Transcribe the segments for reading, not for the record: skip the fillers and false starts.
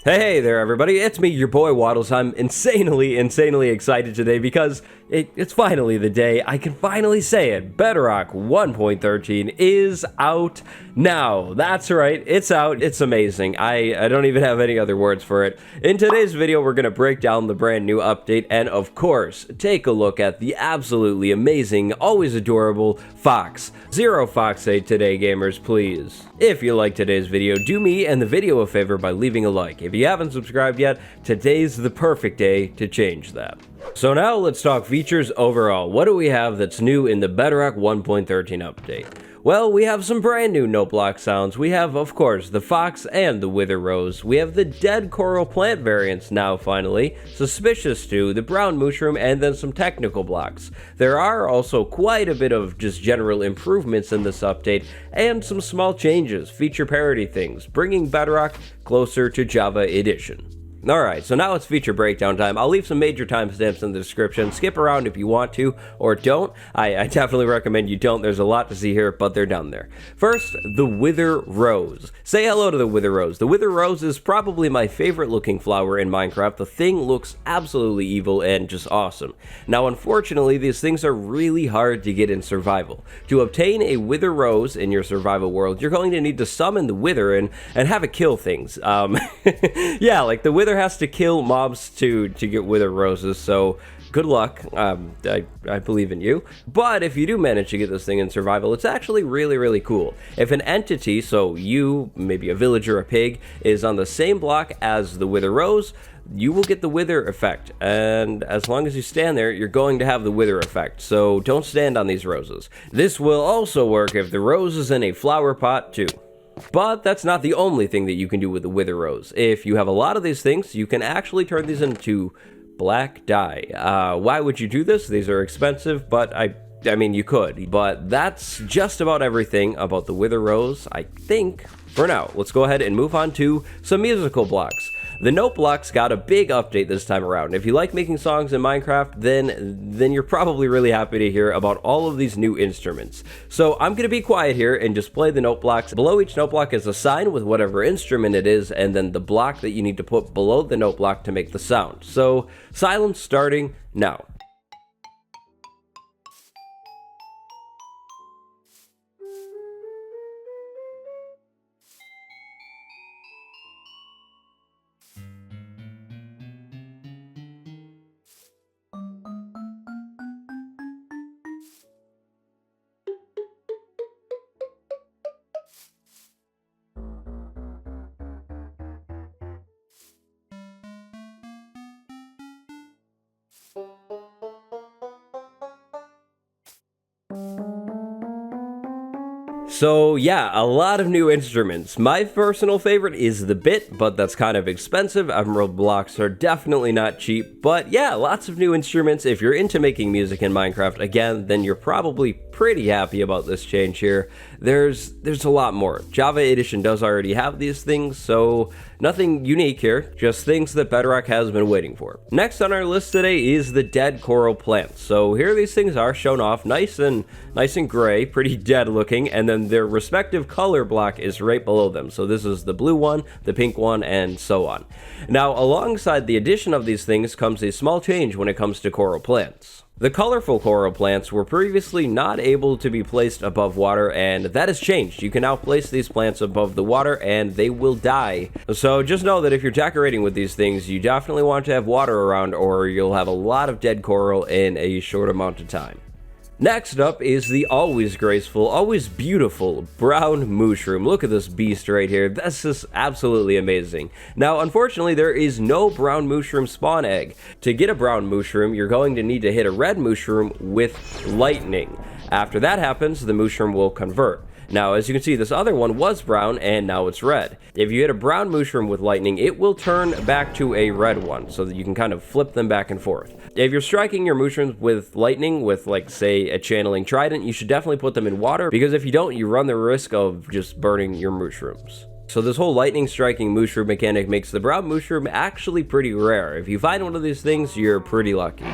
Hey there, everybody. It's me, your boy Waddles. I'm insanely excited today because it's finally the day. I can finally say it. Bedrock 1.13 is out now. That's right. It's out. It's amazing. I don't even have any other words for it. In today's video, we're going to break down the brand new update and, of course, take a look at the absolutely amazing, always adorable Fox. Zero FOXES today, gamers, please. If you like today's video, do me and the video a favor by leaving a like. If you haven't subscribed yet, today's the perfect day to change that. So now let's talk features overall. What do we have that's new in the Bedrock 1.13 update? Well, we have some brand new note block sounds. We have, of course, the fox and the wither rose. We have the dead coral plant variants now, finally. Suspicious stew, the brown mushroom, and then some technical blocks. There are also quite a bit of just general improvements in this update, and some small changes, feature parity things, bringing Bedrock closer to Java Edition. Alright, so now it's feature breakdown time. I'll leave some major timestamps in the description. Skip around if you want to, or don't. I definitely recommend you don't. There's a lot to see here, but they're down there. First, the wither rose. Say hello to the wither rose. The wither rose is probably my favorite looking flower in Minecraft. The thing looks absolutely evil and just awesome. Now, unfortunately, these things are really hard to get in survival. To obtain a wither rose in your survival world, you're going to need to summon the wither and have it kill things. Yeah, like the wither has to kill mobs to get wither roses, so good luck. I believe in you. But if you do manage to get this thing in survival, it's actually really cool. If an entity, so you, maybe a villager, a pig, is on the same block as the wither rose, you will get the wither effect, and as long as you stand there, you're going to have the wither effect, so don't stand on these roses. This will also work if the rose is in a flower pot too. But that's not the only thing that you can do with the wither rose. If you have a lot of these things, you can actually turn these into black dye. Why would you do this? These are expensive, but I mean, you could. But that's just about everything about the wither rose, I think, for now. Let's go ahead and move on to some musical blocks. The note blocks got a big update this time around. If you like making songs in Minecraft, then you're probably really happy to hear about all of these new instruments. So I'm going to be quiet here and just play the note blocks. Below each note block is a sign with whatever instrument it is, and then the block that you need to put below the note block to make the sound. So silence starting now. So yeah, a lot of new instruments. My personal favorite is the bit, but that's kind of expensive. Emerald blocks are definitely not cheap, but yeah, lots of new instruments. If you're into making music in Minecraft, again, then you're probably pretty happy about this change here. There's a lot more. Java Edition does already have these things, so nothing unique here, just things that Bedrock has been waiting for. Next on our list today is the dead coral plants. So here these things are shown off, nice and gray, pretty dead looking, and then their respective color block is right below them. So this is the blue one, the pink one, and so on. Now, alongside the addition of these things comes a small change when it comes to coral plants. The colorful coral plants were previously not able to be placed above water, and that has changed. You can now place these plants above the water and they will die. So just know that if you're decorating with these things, you definitely want to have water around or you'll have a lot of dead coral in a short amount of time. Next up is the always graceful, always beautiful brown mushroom. Look at this beast right here. This is absolutely amazing. Now, unfortunately, there is no brown mushroom spawn egg. To get a brown mushroom, you're going to need to hit a red mushroom with lightning. After that happens, the mushroom will convert. Now, as you can see, this other one was brown and now it's red. If you hit a brown mushroom with lightning, it will turn back to a red one so that you can kind of flip them back and forth. If you're striking your mushrooms with lightning with, like, say, a channeling trident, you should definitely put them in water, because if you don't, you run the risk of just burning your mushrooms. So this whole lightning striking mushroom mechanic makes the brown mushroom actually pretty rare. If you find one of these things, you're pretty lucky.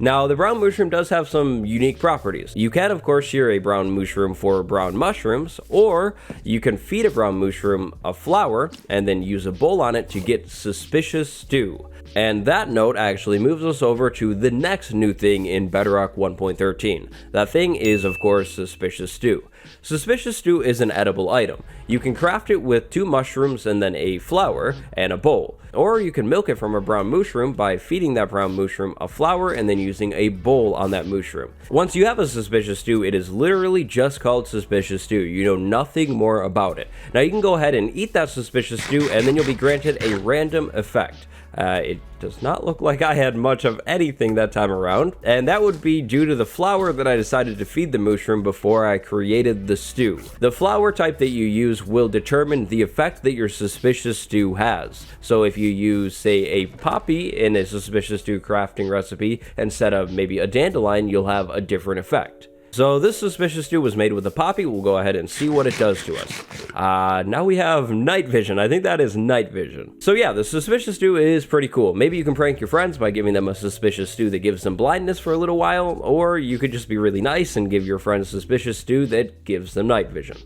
Now, the brown mushroom does have some unique properties. You can, of course, shear a brown mushroom for brown mushrooms, or you can feed a brown mushroom a flower and then use a bowl on it to get suspicious stew. And that note actually moves us over to the next new thing in Bedrock 1.13. That thing is, of course, suspicious stew. Suspicious stew is an edible item. You can craft it with 2 mushrooms and then a flower and a bowl. Or you can milk it from a brown mushroom by feeding that brown mushroom a flower and then using a bowl on that mushroom. Once you have a suspicious stew, it is literally just called suspicious stew. You know nothing more about it. Now you can go ahead and eat that suspicious stew and then you'll be granted a random effect. It does not look like I had much of anything that time around, and that would be due to the flour that I decided to feed the mushroom before I created the stew. The flour type that you use will determine the effect that your suspicious stew has. So if you use, say, a poppy in a suspicious stew crafting recipe instead of maybe a dandelion, you'll have a different effect. So this suspicious stew was made with a poppy. We'll go ahead and see what it does to us. Now we have night vision. I think that is night vision. So yeah, the suspicious stew is pretty cool. Maybe you can prank your friends by giving them a suspicious stew that gives them blindness for a little while, or you could just be really nice and give your friends a suspicious stew that gives them night vision.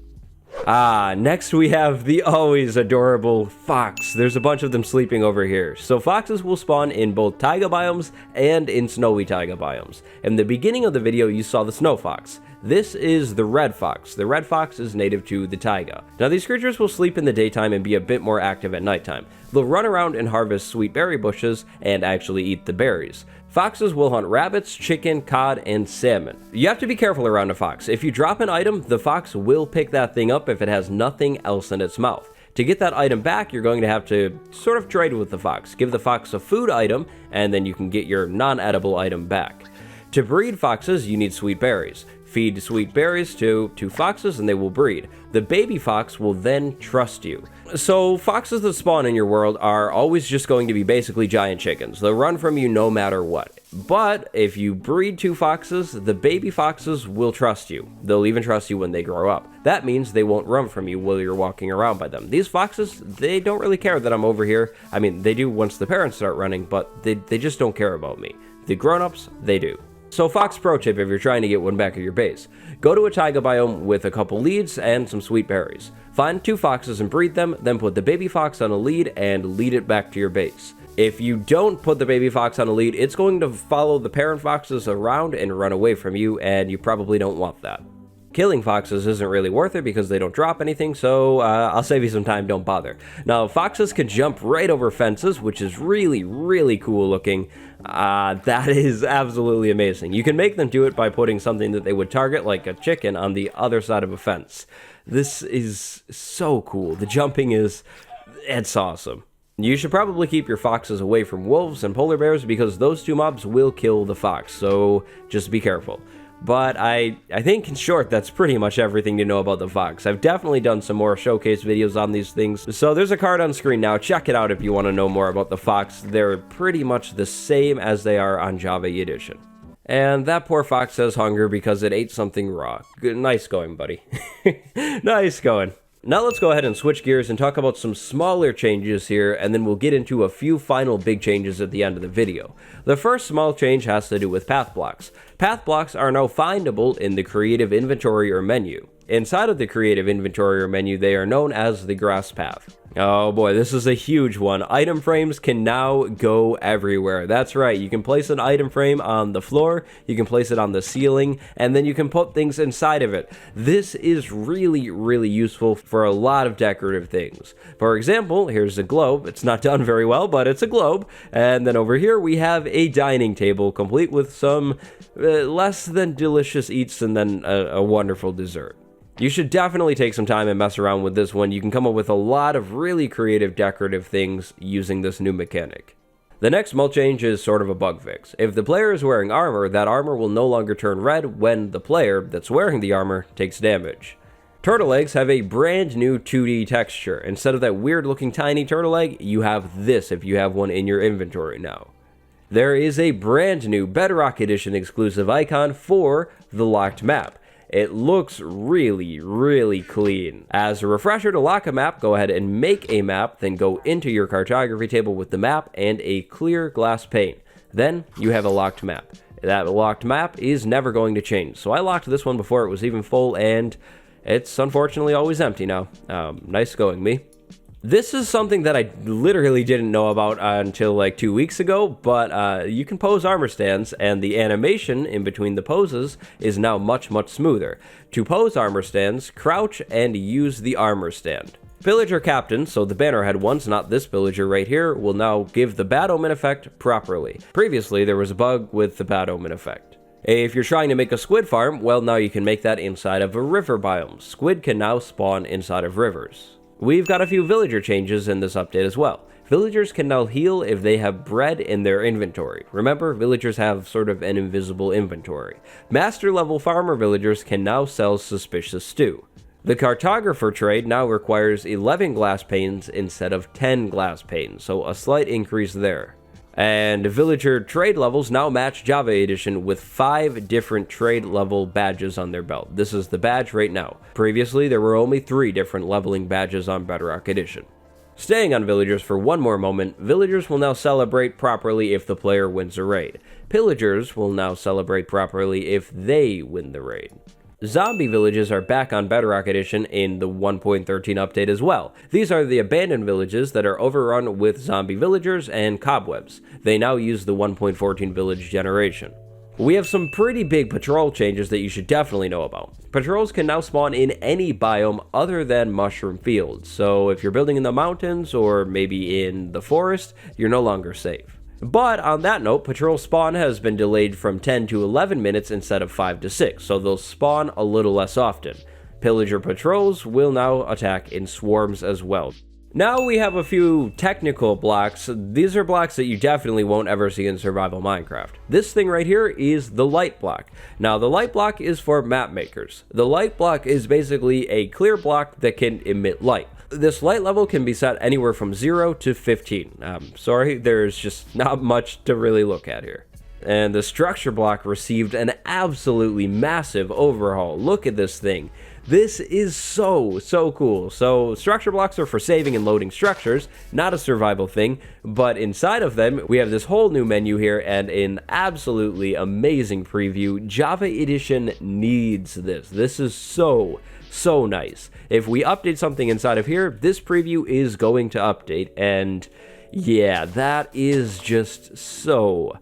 Next we have the always adorable fox. There's a bunch of them sleeping over here. So foxes will spawn in both taiga biomes and in snowy taiga biomes. In the beginning of the video, you saw the snow fox. This is the red fox. The red fox is native to the taiga. Now these creatures will sleep in the daytime and be a bit more active at nighttime. They'll run around and harvest sweet berry bushes and actually eat the berries. Foxes will hunt rabbits, chicken, cod, and salmon. You have to be careful around a fox. If you drop an item, the fox will pick that thing up if it has nothing else in its mouth. To get that item back, you're going to have to sort of trade with the fox. Give the fox a food item, and then you can get your non-edible item back. To breed foxes, you need sweet berries. Feed sweet berries to 2 foxes and they will breed. The baby fox will then trust you. So foxes that spawn in your world are always just going to be basically giant chickens. They'll run from you no matter what. But if you breed 2 foxes, the baby foxes will trust you. They'll even trust you when they grow up. That means they won't run from you while you're walking around by them. These foxes, they don't really care that I'm over here. I mean, they do once the parents start running, but they just don't care about me. The grown-ups, they do. So fox pro tip if you're trying to get one back at your base. Go to a taiga biome with a couple leads and some sweet berries. Find 2 foxes and breed them, then put the baby fox on a lead and lead it back to your base. If you don't put the baby fox on a lead, it's going to follow the parent foxes around and run away from you, and you probably don't want that. Killing foxes isn't really worth it because they don't drop anything, so I'll save you some time, don't bother. Now, foxes can jump right over fences, which is really, really cool looking. That is absolutely amazing. You can make them do it by putting something that they would target, like a chicken, on the other side of a fence. This is so cool. The jumping it's awesome. You should probably keep your foxes away from wolves and polar bears because those 2 mobs will kill the fox, so just be careful. But I think in short, that's pretty much everything to know about the fox. I've definitely done some more showcase videos on these things. So there's a card on screen now. Check it out if you want to know more about the fox. They're pretty much the same as they are on Java Edition. And that poor fox has hunger because it ate something raw. Good, nice going, buddy. Nice going. Now let's go ahead and switch gears and talk about some smaller changes here, and then we'll get into a few final big changes at the end of the video. The first small change has to do with path blocks. Path blocks are now findable in the creative inventory or menu. Inside of the creative inventory or menu, they are known as the grass path. Oh boy, this is a huge one. Item frames can now go everywhere. That's right, you can place an item frame on the floor, you can place it on the ceiling, and then you can put things inside of it. This is really, really useful for a lot of decorative things. For example, here's a globe. It's not done very well, but it's a globe. And then over here we have a dining table complete with some less than delicious eats and then a wonderful dessert. You should definitely take some time and mess around with this one. You can come up with a lot of really creative decorative things using this new mechanic. The next small change is sort of a bug fix. If the player is wearing armor, that armor will no longer turn red when the player that's wearing the armor takes damage. Turtle eggs have a brand new 2D texture. Instead of that weird looking tiny turtle egg, you have this if you have one in your inventory now. There is a brand new Bedrock Edition exclusive icon for the locked map. It looks really, really clean. As a refresher to lock a map, go ahead and make a map, then go into your cartography table with the map and a clear glass pane. Then you have a locked map. That locked map is never going to change. So I locked this one before it was even full, and it's unfortunately always empty now. Nice going, me. This is something that I literally didn't know about until like 2 weeks ago, but you can pose armor stands, and the animation in between the poses is now much smoother. To pose armor stands, crouch and use the armor stand. Villager Captain, so the bannerhead ones, not this villager right here, will now give the bad omen effect properly. Previously, there was a bug with the bad omen effect. If you're trying to make a squid farm, well, now you can make that inside of a river biome. Squid can now spawn inside of rivers. We've got a few villager changes in this update as well. Villagers can now heal if they have bread in their inventory. Remember, villagers have sort of an invisible inventory. Master level farmer villagers can now sell suspicious stew. The cartographer trade now requires 11 glass panes instead of 10 glass panes, so a slight increase there. And villager trade levels now match Java Edition with 5 different trade level badges on their belt. This is the badge right now. Previously, there were only 3 different leveling badges on Bedrock Edition. Staying on villagers for one more moment, villagers will now celebrate properly if the player wins a raid. Pillagers will now celebrate properly if they win the raid. Zombie villages are back on Bedrock Edition in the 1.13 update as well. These are the abandoned villages that are overrun with zombie villagers and cobwebs. They now use the 1.14 village generation. We have some pretty big patrol changes that you should definitely know about. Patrols can now spawn in any biome other than mushroom fields, so if you're building in the mountains or maybe in the forest, you're no longer safe. But on that note, patrol spawn has been delayed from 10 to 11 minutes instead of 5 to 6, so they'll spawn a little less often. Pillager patrols will now attack in swarms as well. Now we have a few technical blocks. These are blocks that you definitely won't ever see in survival Minecraft. This thing right here is the light block. Now the light block is for map makers. The light block is basically a clear block that can emit light. This light level can be set anywhere from 0 to 15. Sorry, there's just not much to really look at here. And the structure block received an absolutely massive overhaul. Look at this thing. This is so cool. So structure blocks are for saving and loading structures, not a survival thing, but inside of them, we have this whole new menu here and an absolutely amazing preview. Java Edition needs this. This is so nice. If we update something inside of here, this preview is going to update, and yeah, that is just so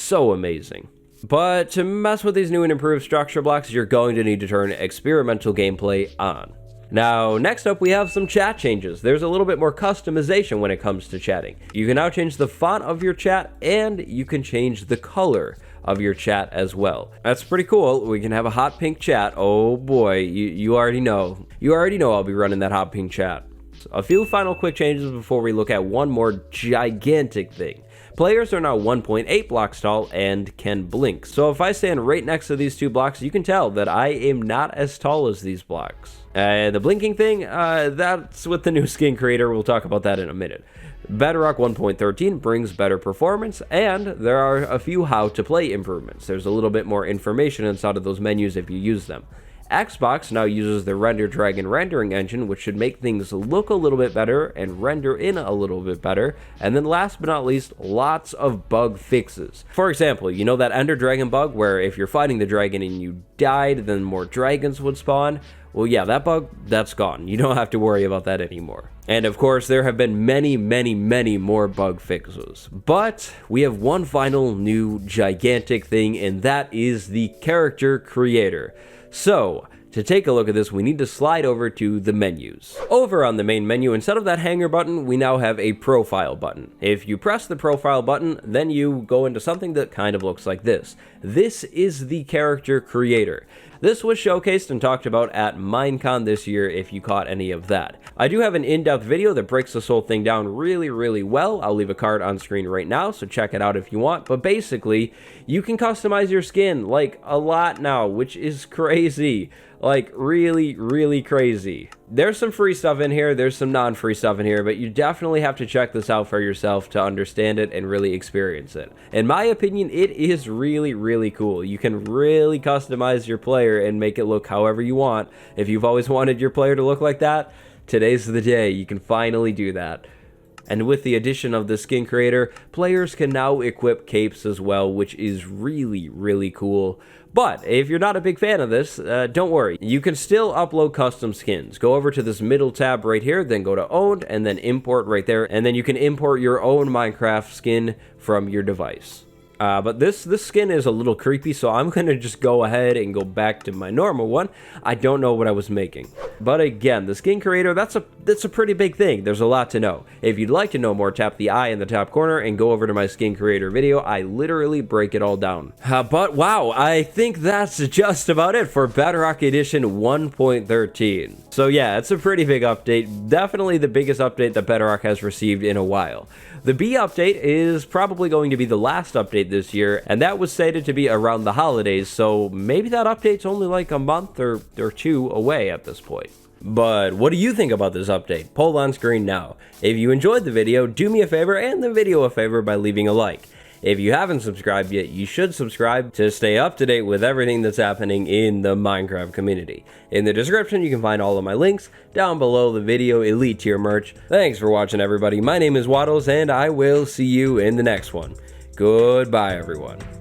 amazing. But to mess with these new and improved structure blocks, you're going to need to turn experimental gameplay on. Now, next up, we have some chat changes. There's a little bit more customization when it comes to chatting. You can now change the font of your chat, and you can change the color of your chat as well. That's pretty cool. We can have a hot pink chat. Oh boy, you already know. You already know I'll be running that hot pink chat. A few final quick changes before we look at one more gigantic thing. Players are now 1.8 blocks tall and can blink. So if I stand right next to these 2 blocks, you can tell that I am not as tall as these blocks. The blinking thing, that's with the new skin creator. We'll talk about that in a minute. Bedrock 1.13 brings better performance, and there are a few how to play improvements. There's a little bit more information inside of those menus if you use them. Xbox now uses the Render Dragon rendering engine, which should make things look a little bit better and render in a little bit better. And then last but not least, lots of bug fixes. For example, you know that Ender Dragon bug where if you're fighting the dragon and you died, then more dragons would spawn? Well, yeah, that bug, that's gone. You don't have to worry about that anymore. And of course, there have been many more bug fixes. But we have one final new gigantic thing, and that is the character creator. So, to take a look at this, we need to slide over to the menus. Over on the main menu, instead of that hanger button, we now have a profile button. If you press the profile button, then you go into something that kind of looks like this. This is the character creator. This was showcased and talked about at Minecon this year if you caught any of that. I do have an in-depth video that breaks this whole thing down really well. I'll leave a card on screen right now, so check it out if you want. But basically, you can customize your skin like a lot now, which is crazy. Like really crazy. There's some free stuff in here, there's some non-free stuff in here, but you definitely have to check this out for yourself to understand it and really experience it. In my opinion, it is really cool. You can really customize your player and make it look however you want. If you've always wanted your player to look like that, today's the day. You can finally do that. And with the addition of the skin creator, players can now equip capes as well, which is really, really cool. But if you're not a big fan of this, don't worry. You can still upload custom skins. Go over to this middle tab right here, then go to owned, and then import right there. And then you can import your own Minecraft skin from your device. But this skin is a little creepy, so I'm going to just go ahead and go back to my normal one. I don't know what I was making. But again, the skin creator, that's a pretty big thing. There's a lot to know. If you'd like to know more, tap the I in the top corner and go over to my skin creator video. I literally break it all down. But wow, I think that's just about it for Bedrock Edition 1.13. So yeah, it's a pretty big update. Definitely the biggest update that Bedrock has received in a while. The B update is probably going to be the last update this year, and that was stated to be around the holidays, so maybe that update's only like a month or two away at this point. But what do you think about this update? Poll on screen now. If you enjoyed the video, do me a favor and the video a favor by leaving a like. If you haven't subscribed yet, you should subscribe to stay up to date with everything that's happening in the Minecraft community. In the description, you can find all of my links. Down below the video, elite tier merch. Thanks for watching, everybody. My name is Waddles, and I will see you in the next one. Goodbye, everyone.